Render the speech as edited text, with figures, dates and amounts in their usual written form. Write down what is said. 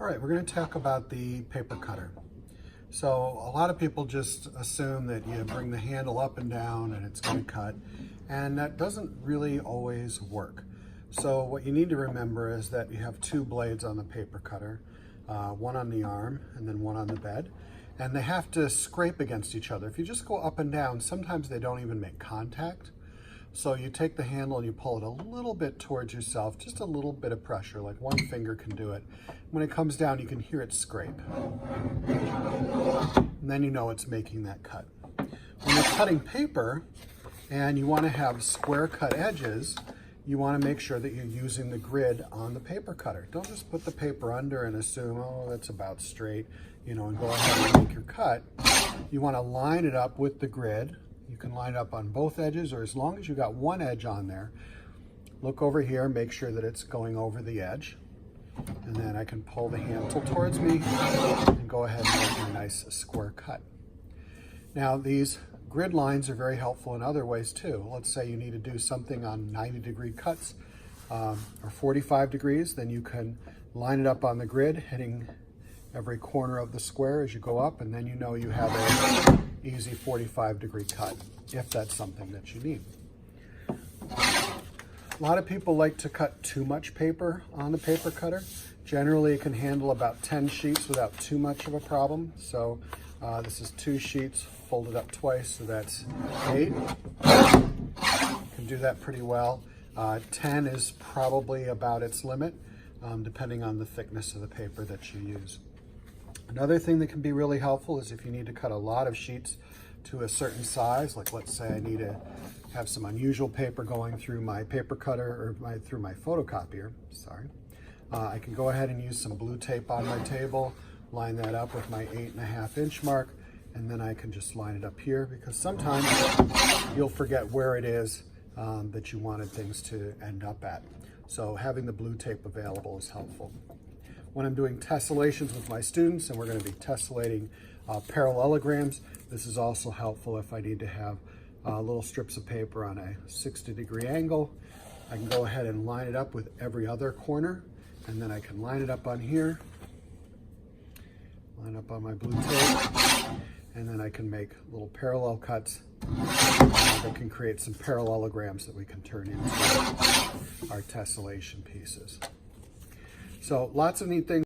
All right, we're going to talk about the paper cutter. So a lot of people just assume that you bring the handle up and down and it's going to cut, and that doesn't really always work. So what you need to remember is that you have two blades on the paper cutter, one on the arm and then one on the bed, and they have to scrape against each other. If you just go up and down, sometimes they don't even make contact. So you take the handle and you pull it a little bit towards yourself, just a little bit of pressure, like one finger can do it. When it comes down, you can hear it scrape. And then you know it's making that cut. When you're cutting paper and you want to have square cut edges, you want to make sure that you're using the grid on the paper cutter. Don't just put the paper under and assume, oh, that's about straight, and go ahead and make your cut. You want to line it up with the grid. You can line it up on both edges, or as long as you got one edge on there, look over here, make sure that it's going over the edge. And then I can pull the handle towards me and go ahead and make a nice square cut. Now these grid lines are very helpful in other ways too. Let's say you need to do something on 90-degree cuts or 45 degrees, then you can line it up on the grid, hitting every corner of the square as you go up, and then you know you have an easy 45-degree cut, if that's something that you need. A lot of people like to cut too much paper on the paper cutter. Generally, it can handle about 10 sheets without too much of a problem. So this is 2 sheets folded up twice, so that's 8. Can do that pretty well. 10 is probably about its limit, depending on the thickness of the paper that you use. Another thing that can be really helpful is if you need to cut a lot of sheets to a certain size, like let's say I need to have some unusual paper going through my paper cutter or through my photocopier, I can go ahead and use some blue tape on my table, line that up with my 8.5 inch mark, and then I can just line it up here, because sometimes you'll forget where it is that you wanted things to end up at. So having the blue tape available is helpful. When I'm doing tessellations with my students, and we're going to be tessellating parallelograms, this is also helpful if I need to have little strips of paper on a 60-degree angle. I can go ahead and line it up with every other corner, and then I can line it up on here, line up on my blue tape, and then I can make little parallel cuts that can create some parallelograms that we can turn into our tessellation pieces. So lots of neat things.